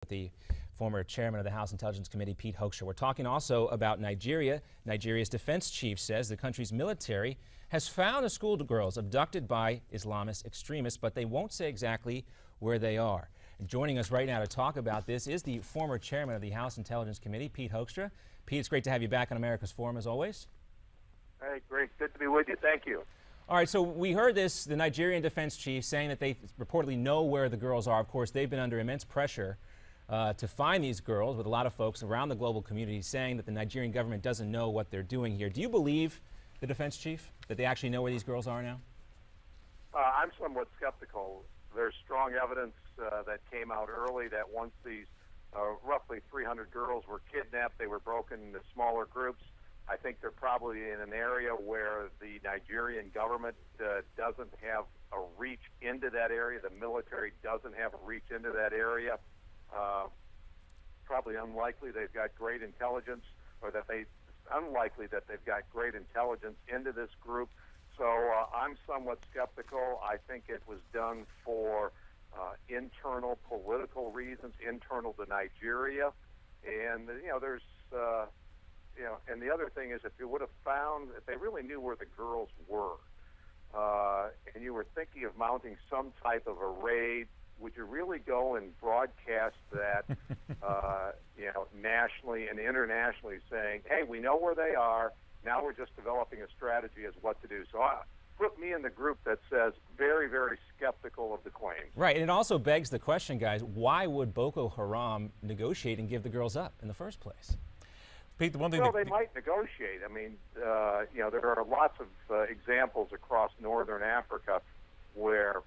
The former chairman of the House Intelligence Committee, Pete Hoekstra. We're talking also about Nigeria. Nigeria's defense chief says the country's military has found the schoolgirls abducted by Islamist extremists, but they won't say exactly where they are. And joining us right now to talk about this is the former chairman of the House Intelligence Committee, Pete Hoekstra. Pete, it's great to have you back on America's Forum as always. Hey, great. Good to be with you. Thank you. All right, so we heard this, the Nigerian defense chief saying that they reportedly know where the girls are. Of course, they've been under immense pressure to find these girls, with a lot of folks around the global community saying that the Nigerian government doesn't know what they're doing here. Do you believe the defense chief, that they actually know where these girls are now? I'm somewhat skeptical. There's strong evidence that came out early that once these roughly 300 girls were kidnapped, they were broken into smaller groups. I think they're probably in an area where the Nigerian government doesn't have a reach into that area. The military doesn't have a reach into that area. Probably unlikely they've got great intelligence, or unlikely that they've got great intelligence into this group. So I'm somewhat skeptical. I think it was done for internal political reasons, internal to Nigeria. And, there's, and the other thing is, if you would have found, if they really knew where the girls were, and you were thinking of mounting some type of a raid, would you really go and broadcast that, nationally and internationally, saying, hey, we know where they are, now we're just developing a strategy as what to do? So put me in the group that says very, very skeptical of the claims. Right, and it also begs the question, guys, why would Boko Haram negotiate and give the girls up in the first place? Pete, the one thing they might negotiate. I mean, there are lots of examples across northern Africa where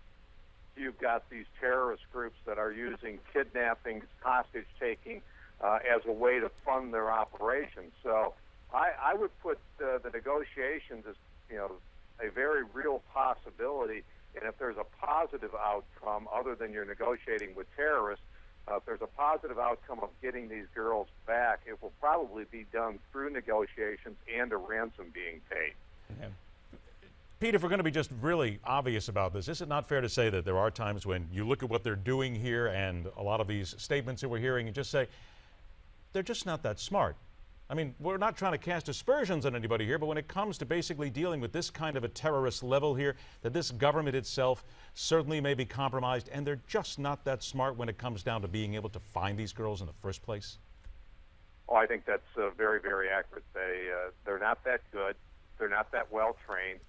you've got these terrorist groups that are using kidnapping, hostage-taking as a way to fund their operations. So I would put the negotiations as, a very real possibility. And if there's a positive outcome, other than you're negotiating with terrorists, if there's a positive outcome of getting these girls back, it will probably be done through negotiations and a ransom being paid. Yeah. Pete, if we're going to be just really obvious about this, is it not fair to say that there are times when you look at what they're doing here and a lot of these statements that we're hearing and just say, they're just not that smart? I mean, we're not trying to cast aspersions on anybody here, but when it comes to basically dealing with this kind of a terrorist level here, that this government itself certainly may be compromised, and they're just not that smart when it comes down to being able to find these girls in the first place? Oh, I think that's very, very accurate. They're not that good. They're not that well trained.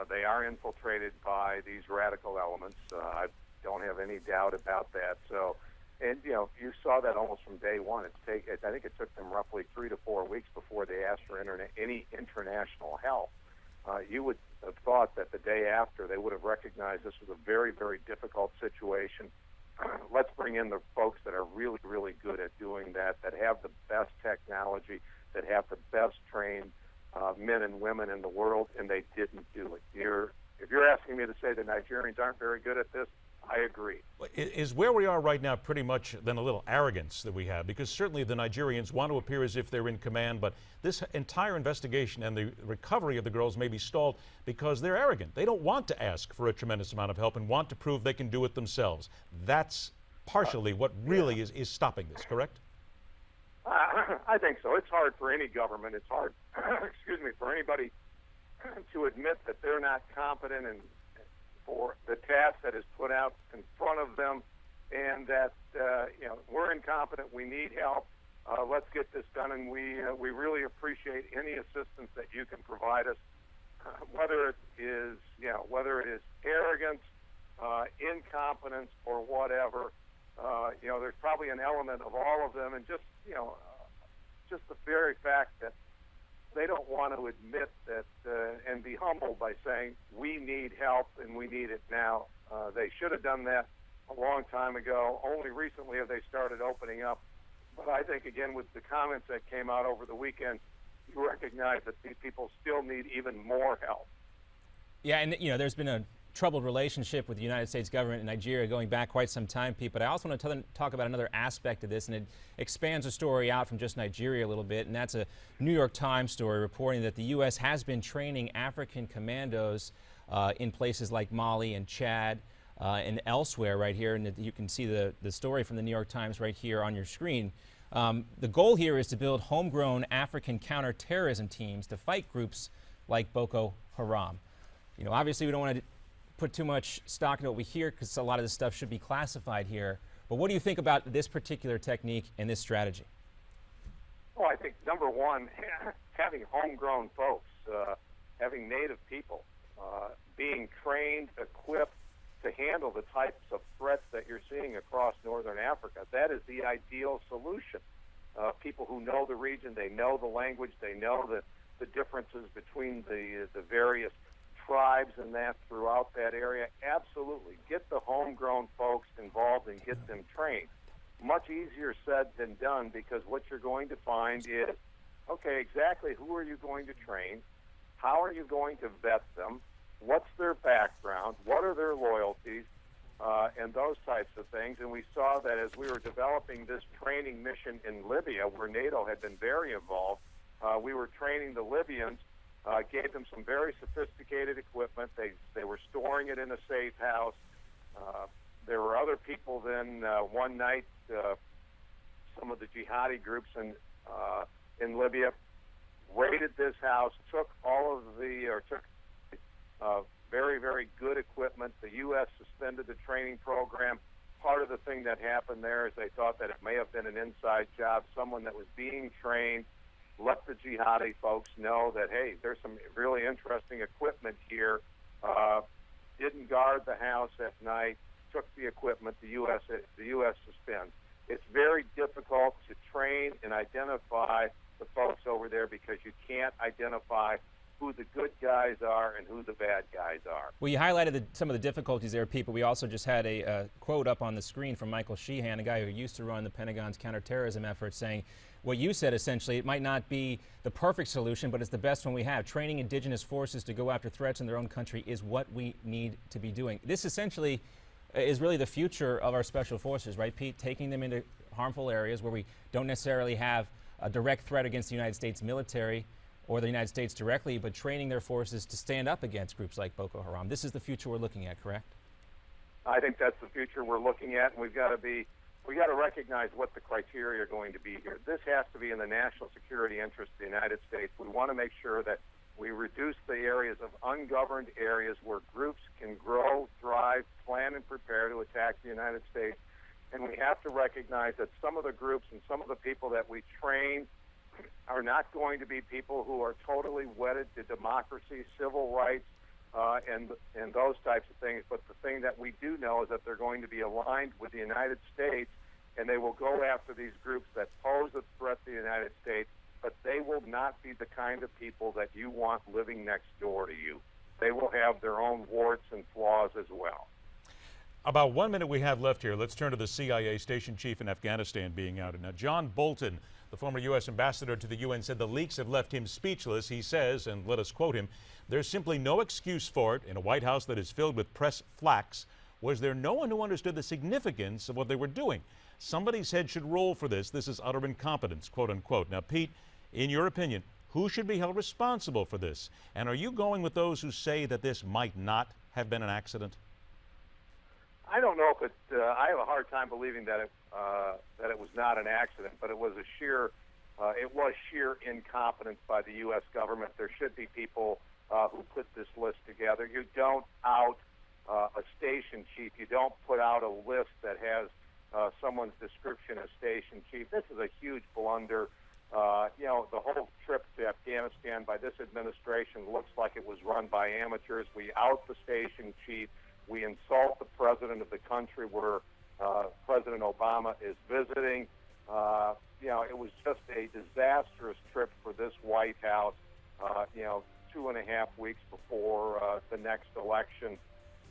They are infiltrated by these radical elements. I don't have any doubt about that. So, and you saw that almost from day one. I think it took them roughly 3 to 4 weeks before they asked for any international help. You would have thought that the day after they would have recognized this was a very, very difficult situation. Let's bring in the folks that are really, really good at doing that have the best technology, that have the best trained men and women in the world, and they didn't do it. If you're asking me to say the Nigerians aren't very good at this, I agree. Is where we are right now pretty much then a little arrogance that we have? Because certainly the Nigerians want to appear as if they're in command, but this entire investigation and the recovery of the girls may be stalled because they're arrogant. They don't want to ask for a tremendous amount of help and want to prove they can do it themselves. That's partially what really is stopping this, correct? I think so. It's hard for any government. It's hard, for anybody to admit that they're not competent and for the task that is put out in front of them, and that we're incompetent. We need help. Let's get this done, and we really appreciate any assistance that you can provide us. Whether it is arrogance, incompetence, or whatever, there's probably an element of all of them, and just the very fact that they don't want to admit that and be humbled by saying, we need help and we need it now. They should have done that a long time ago. Only recently have they started opening up. But I think, again, with the comments that came out over the weekend, you recognize that these people still need even more help. Yeah, and there's been a troubled relationship with the United States government and Nigeria going back quite some time, Pete, but I also want to talk about another aspect of this, and it expands the story out from just Nigeria a little bit, and that's a New York Times story reporting that the U.S. has been training African commandos in places like Mali and Chad and elsewhere right here, and you can see the story from the New York Times right here on your screen. The goal here is to build homegrown African counterterrorism teams to fight groups like Boko Haram. You know, obviously we don't want to put too much stock into what we hear because a lot of this stuff should be classified here. But what do you think about this particular technique and this strategy? Well, I think number one, having homegrown folks, having native people, being trained, equipped to handle the types of threats that you're seeing across northern Africa, that is the ideal solution. People who know the region, they know the language, they know the differences between the various tribes and that throughout that area. Absolutely. Get the homegrown folks involved and get them trained. Much easier said than done, because what you're going to find is, okay, exactly who are you going to train? How are you going to vet them? What's their background? What are their loyalties? And those types of things. And we saw that as we were developing this training mission in Libya, where NATO had been very involved, we were training the Libyans, gave them some very sophisticated equipment. They were storing it in a safe house. There were other people then one night, some of the jihadi groups in Libya raided this house, took very, very good equipment. The U.S. suspended the training program. Part of the thing that happened there is they thought that it may have been an inside job. Someone that was being trained let the jihadi folks know that, hey, there's some really interesting equipment here. Didn't guard the house at night, took the equipment. The U.S. suspends. It's very difficult to train and identify the folks over there because you can't identify who the good guys are and who the bad guys are. Well, you highlighted some of the difficulties there, Pete, but we also just had a quote up on the screen from Michael Sheehan, a guy who used to run the Pentagon's counterterrorism efforts, saying what you said essentially, it might not be the perfect solution, but it's the best one we have. Training indigenous forces to go after threats in their own country is what we need to be doing. This essentially is really the future of our special forces, right, Pete? Taking them into harmful areas where we don't necessarily have a direct threat against the United States military or the United States directly, but training their forces to stand up against groups like Boko Haram. This is the future we're looking at, correct? I think that's the future we're looking at, and we got to recognize what the criteria are going to be here. This has to be in the national security interest of the United States. We want to make sure that we reduce the areas of ungoverned areas where groups can grow, thrive, plan, and prepare to attack the United States. And we have to recognize that some of the groups and some of the people that we train are not going to be people who are totally wedded to democracy, civil rights, and those types of things. But the thing that we do know is that they're going to be aligned with the United States, and they will go after these groups that pose a threat to the United States, but they will not be the kind of people that you want living next door to you. They will have their own warts and flaws as well. About 1 minute we have left here. Let's turn to the CIA station chief in Afghanistan being outed. Now, John Bolton, the former U.S. ambassador to the UN, said the leaks have left him speechless. He says, and let us quote him, "There's simply no excuse for it in a White House that is filled with press flacks. Was there no one who understood the significance of what they were doing? Somebody's head should roll for this. This is utter incompetence," quote unquote. Now, Pete, in your opinion, who should be held responsible for this? And are you going with those who say that this might not have been an accident? I don't know if it. I have a hard time believing that it was not an accident, but it was sheer incompetence by the U.S. government. There should be people who put this list together. You don't out a station chief. You don't put out a list that has someone's description as station chief. This is a huge blunder. The whole trip to Afghanistan by this administration looks like it was run by amateurs. We out the station chief. We insult the president of the country where President Obama is visiting. It was just a disastrous trip for this White House, 2.5 weeks before the next election.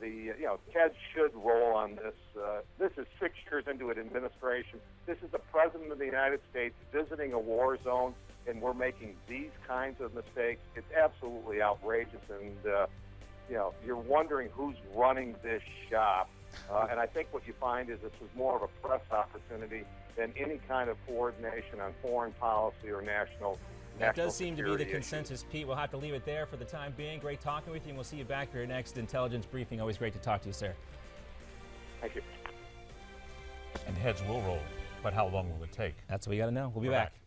Heads should roll on this. This is 6 years into an administration. This is the president of the United States visiting a war zone, and we're making these kinds of mistakes. It's absolutely outrageous, and you're wondering who's running this shop. And I think what you find is this was more of a press opportunity than any kind of coordination on foreign policy or national That does seem to be the issues. consensus, Pete. We'll have to leave it there for the time being. Great talking with you, and we'll see you back for your next intelligence briefing. Always great to talk to you, sir. Thank you. And heads will roll, but how long will it take? That's what we got to know. We'll be We're back. back.